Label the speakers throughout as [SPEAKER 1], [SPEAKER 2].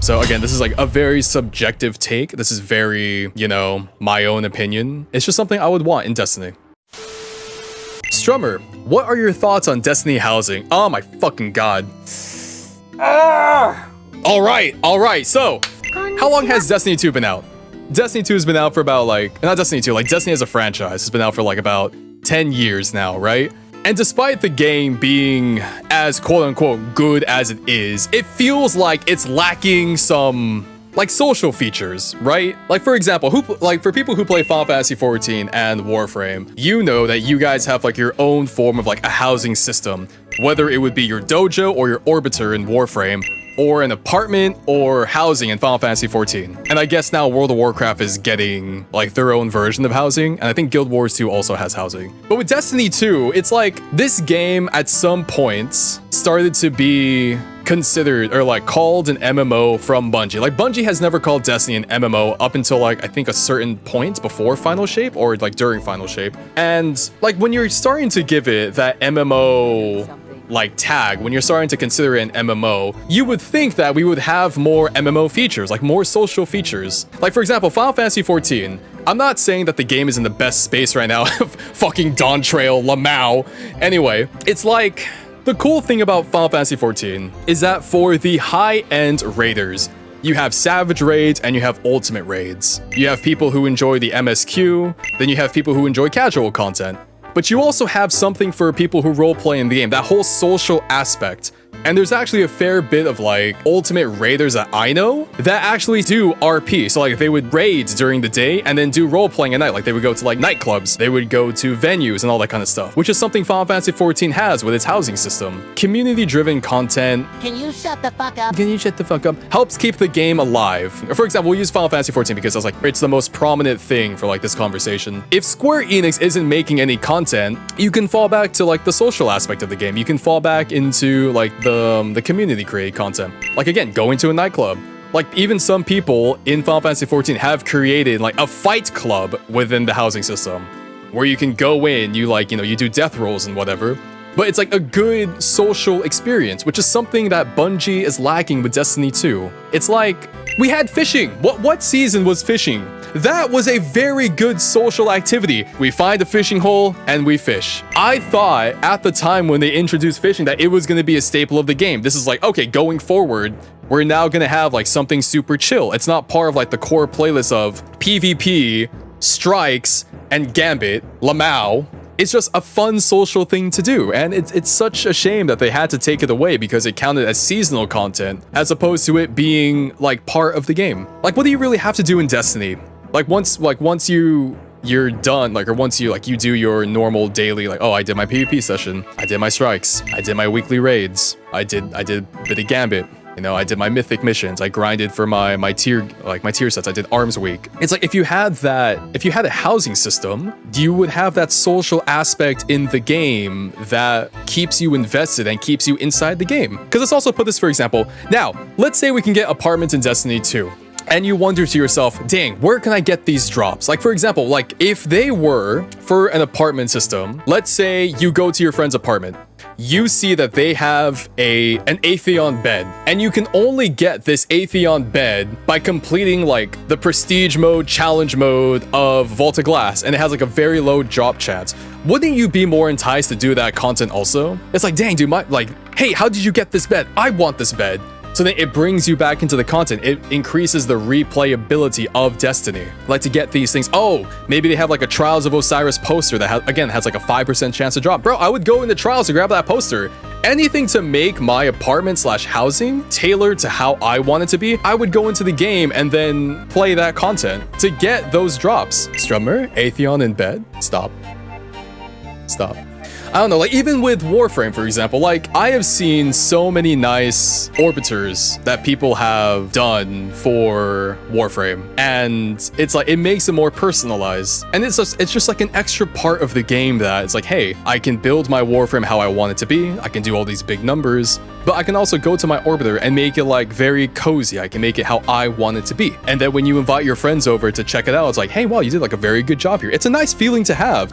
[SPEAKER 1] So again, this is like a very subjective take. This is very, you know, my own opinion. It's just something I would want in Destiny. Strummer, what are your thoughts on Destiny housing? Oh my fucking god. All right. So, how long has Destiny 2 been out? Destiny 2 has been out for about like, not Destiny 2, like Destiny as a franchise has been out for like about 10 years now, right? And despite the game being as quote-unquote good as it is, it feels like it's lacking some like social features, right? Like for example, for people who play Final Fantasy 14 and Warframe, you know that you guys have like your own form of like a housing system, whether it would be your dojo or your orbiter in Warframe, or an apartment or housing in Final Fantasy 14. And I guess now World of Warcraft is getting like their own version of housing, and I think Guild Wars 2 also has housing. But with Destiny 2, it's like this game at some points started to be considered or like called an MMO from Bungie. Like Bungie has never called Destiny an MMO up until like I think a certain point before Final Shape or like during Final Shape. And like when you're starting to give it that MMO like tag, when you're starting to consider it an MMO, you would think that we would have more MMO features, like more social features. Like for example, Final Fantasy 14. I'm not saying that the game is in the best space right now. Fucking Dawn Trail, Lamau. Anyway, it's like the cool thing about Final Fantasy 14 is that for the high-end raiders, you have Savage Raids and you have Ultimate Raids. You have people who enjoy the MSQ, then you have people who enjoy casual content. But you also have something for people who roleplay in the game, that whole social aspect. And there's actually a fair bit of like ultimate raiders that I know that actually do RP. So like they would raid during the day and then do role playing at night. Like they would go to like nightclubs, they would go to venues and all that kind of stuff, which is something Final Fantasy 14 has with its housing system. Community driven content.
[SPEAKER 2] Can you shut the fuck up?
[SPEAKER 1] Can you shut the fuck up? Helps keep the game alive. For example, we'll use Final Fantasy 14 because I was like, it's the most prominent thing for like this conversation. If Square Enix isn't making any content, you can fall back to like the social aspect of the game. You can fall back into like the community created content. Like again, going to a nightclub. Like even some people in Final Fantasy 14 have created like a fight club within the housing system where you can go in, you like, you know, you do death rolls and whatever. But it's like a good social experience, which is something that Bungie is lacking with Destiny 2. It's like, we had fishing. What season was fishing? That was a very good social activity. We find a fishing hole and we fish. I thought at the time when they introduced fishing that it was going to be a staple of the game. This is like, okay, going forward, we're now going to have like something super chill. It's not part of like the core playlist of PvP, Strikes, and Gambit, Lamau. It's just a fun social thing to do, and it's such a shame that they had to take it away because it counted as seasonal content as opposed to it being like part of the game. Like, what do you really have to do in Destiny? Like once you're done, like, or once you do your normal daily, like, oh, I did my PvP session, I did my strikes, I did my weekly raids, I did a bit of Gambit. You know, I did my mythic missions. I grinded for my tier sets. I did arms week. It's like if you had a housing system, you would have that social aspect in the game that keeps you invested and keeps you inside the game. Because let's also put this, for example, now, let's say we can get apartments in Destiny 2. And you wonder to yourself, dang, where can I get these drops? Like, for example, like if they were for an apartment system, let's say you go to your friend's apartment, you see that they have an Atheon bed, and you can only get this Atheon bed by completing like the prestige mode, challenge mode of Vault of Glass, and it has like a very low drop chance. Wouldn't you be more enticed to do that content also? It's like, dang, dude, hey, how did you get this bed? I want this bed. So then it brings you back into the content. It increases the replayability of Destiny. Like to get these things, oh, maybe they have like a Trials of Osiris poster that has like a 5% chance to drop. Bro, I would go into Trials to grab that poster. Anything to make my apartment / housing tailored to how I want it to be, I would go into the game and then play that content to get those drops. Strummer, Atheon in bed? Stop. I don't know, like even with Warframe, for example, like I have seen so many nice orbiters that people have done for Warframe, and it's like, it makes it more personalized. And it's just like an extra part of the game that it's like, hey, I can build my Warframe how I want it to be. I can do all these big numbers. but I can also go to my orbiter and make it like very cozy. I can make it how I want it to be. And then when you invite your friends over to check it out, it's like, hey, wow, you did like a very good job here. It's a nice feeling to have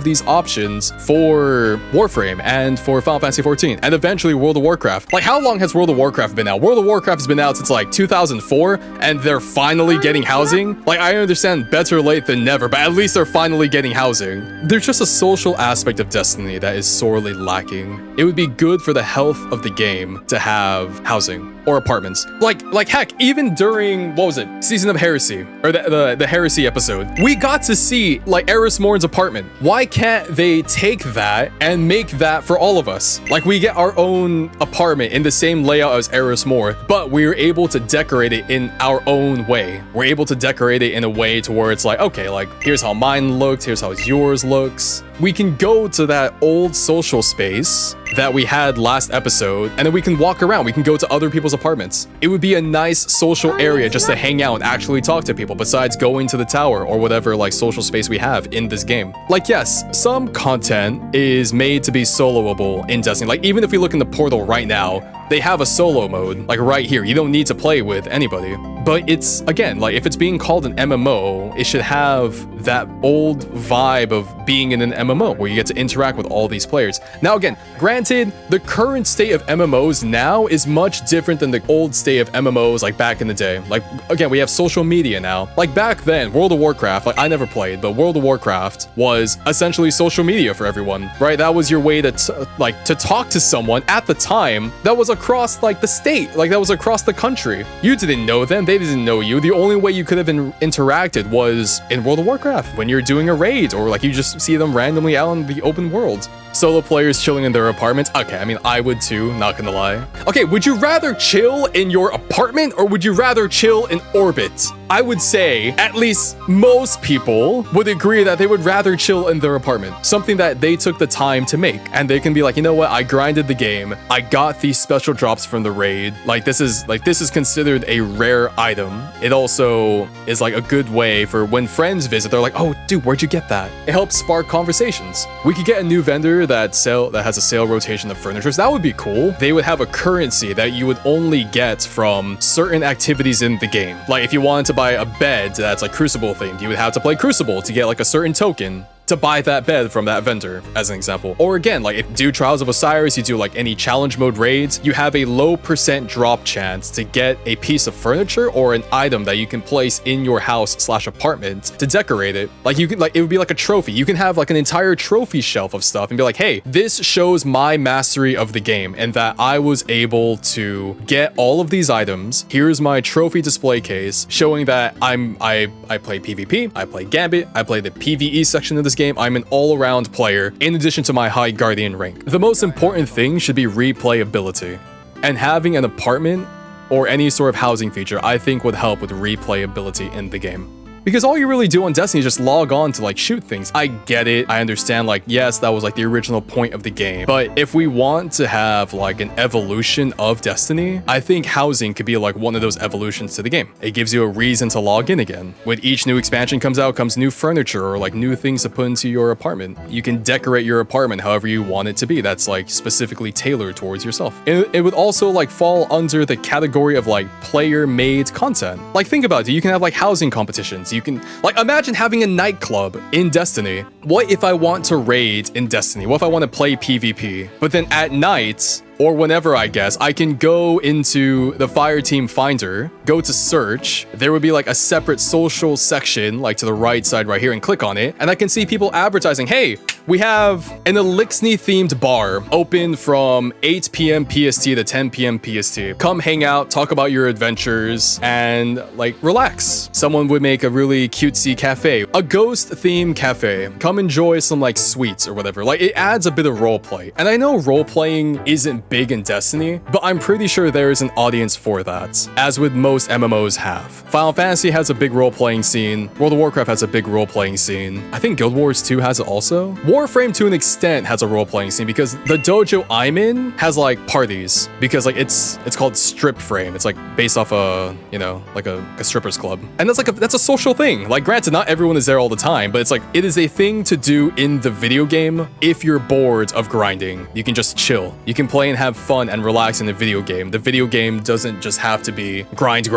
[SPEAKER 1] these options for Warframe and for Final Fantasy 14 and eventually World of Warcraft. Like, how long has World of Warcraft been out? World of Warcraft has been out since like 2004, and they're finally getting housing. Like, I understand better late than never, but at least they're finally getting housing. There's just a social aspect of Destiny that is sorely lacking. It would be good for the health of the game to have housing or apartments. Like heck, even during, what was it, Season of Heresy, or the Heresy episode, we got to see like Eris Morn's apartment. Why can't they take that and make that for all of us? Like, we get our own apartment in the same layout as Eris Morn, but we're able to decorate it in our own way. We're able to decorate it in a way to where it's like, okay, like, here's how mine looked, here's how yours looks. We can go to that old social space that we had last episode, and then we can walk around. We can go to other people's apartments. It would be a nice social area just to hang out and actually talk to people besides going to the tower or whatever like social space we have in this game. Like, yes, some content is made to be soloable in Destiny. Like, even if we look in the portal right now, they have a solo mode, like right here. You don't need to play with anybody. But it's, again, like, if it's being called an MMO, it should have that old vibe of being in an MMO where you get to interact with all these players. Now, again, granted, the current state of MMOs now is much different than the old state of MMOs like back in the day. Like, again, we have social media now. Like, back then, World of Warcraft, like, I never played, but World of Warcraft was essentially social media for everyone, right? That was your way to talk to someone at the time that was across like the state, like that was across the country. You didn't know them, they didn't know you. The only way you could have interacted was in World of Warcraft when you're doing a raid, or like you just see them randomly out in the open world. Solo players chilling in their apartments. Okay, I mean, I would too, not gonna lie. Okay, would you rather chill in your apartment or would you rather chill in orbit? I would say at least most people would agree that they would rather chill in their apartment. Something that they took the time to make. And they can be like, you know what? I grinded the game. I got these special drops from the raid. Like, this is considered a rare item. It also is like a good way for when friends visit, they're like, oh, dude, where'd you get that? It helps spark conversations. We could get a new vendor that has a sale rotation of furniture. So that would be cool. They would have a currency that you would only get from certain activities in the game. Like, if you wanted to buy a bed that's like Crucible themed, you would have to play Crucible to get like a certain token to buy that bed from that vendor, as an example. Or again, like if you do Trials of Osiris, you do like any challenge mode raids, you have a low % drop chance to get a piece of furniture or an item that you can place in your house / apartment to decorate it. Like, you can, like, it would be like a trophy. You can have like an entire trophy shelf of stuff and be like, hey, this shows my mastery of the game and that I was able to get all of these items. Here's my trophy display case showing that I play PvP, I play Gambit, I play the PvE section of this game. I'm an all-around player in addition to my high Guardian rank. The most important thing should be replayability, and having an apartment or any sort of housing feature I think would help with replayability in the game. Because all you really do on Destiny is just log on to like shoot things. I get it. I understand, like, yes, that was like the original point of the game. But if we want to have like an evolution of Destiny, I think housing could be like one of those evolutions to the game. It gives you a reason to log in again. With each new expansion comes out, comes new furniture or like new things to put into your apartment. You can decorate your apartment however you want it to be. That's like specifically tailored towards yourself. It would also like fall under the category of like player-made content. Like, think about it. You can have like housing competitions. You can, like, imagine having a nightclub in Destiny. What if I want to raid in Destiny? What if I want to play PvP? But then at night, or whenever, I guess, I can go into the Fireteam Finder, go to search. There would be like a separate social section, like to the right side right here, and click on it. And I can see people advertising, hey, we have an Elixir themed bar open from 8 p.m. PST to 10 p.m. PST. Come hang out, talk about your adventures, and like relax. Someone would make a really cutesy cafe, a ghost themed cafe. Come enjoy some like sweets or whatever. Like, it adds a bit of roleplay. And I know roleplaying isn't big in Destiny, but I'm pretty sure there is an audience for that, as with most MMOs have. Final Fantasy has a big role-playing scene. World of Warcraft has a big role-playing scene. I think Guild Wars 2 has it also. Warframe to an extent has a role-playing scene because the dojo I'm in has like parties, because like it's called Strip Frame. It's like based off a, you know, like a strippers club. And that's a social thing. Like, granted, not everyone is there all the time, but it's like, it is a thing to do in the video game if you're bored of grinding. You can just chill. You can play and have fun and relax in a video game. The video game doesn't just have to be grind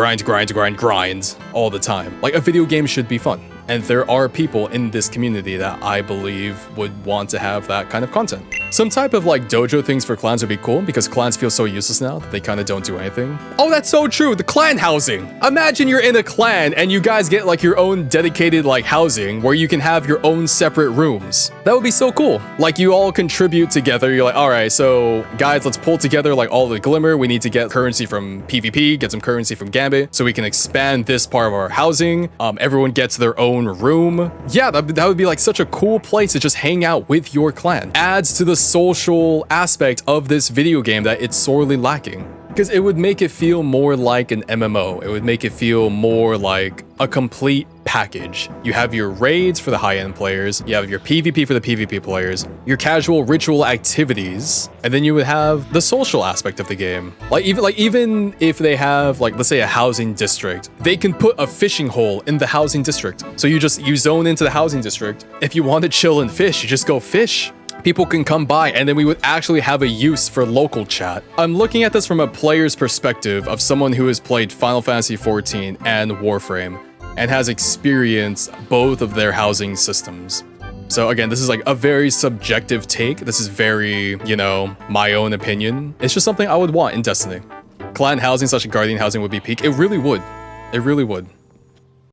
[SPEAKER 1] all the time. Like, a video game should be fun. And there are people in this community that I believe would want to have that kind of content. Some type of like dojo things for clans would be cool because clans feel so useless now that they kind of don't do anything. Oh, that's so true. The clan housing. Imagine you're in a clan and you guys get like your own dedicated like housing where you can have your own separate rooms. That would be so cool. Like, you all contribute together. You're like, all right, so guys, let's pull together like all the glimmer. We need to get currency from PvP, get some currency from Gambit so we can expand this part of our housing. Everyone gets their own room. Yeah, that would be like such a cool place to just hang out with your clan. Adds to the social aspect of this video game that it's sorely lacking. Because it would make it feel more like an MMO. It would make it feel more like a complete package. You have your raids for the high-end players, you have your PvP for the PvP players, your casual ritual activities, and then you would have the social aspect of the game. Even if they have, like, let's say a housing district, they can put a fishing hole in the housing district. So you zone into the housing district. If you want to chill and fish, you just go fish. People can come by, and then we would actually have a use for local chat. I'm looking at this from a player's perspective of someone who has played Final Fantasy XIV and Warframe and has experienced both of their housing systems. So again, this is like a very subjective take. This is very, you know, my own opinion. It's just something I would want in Destiny. Clan housing / guardian housing would be peak. It really would. It really would.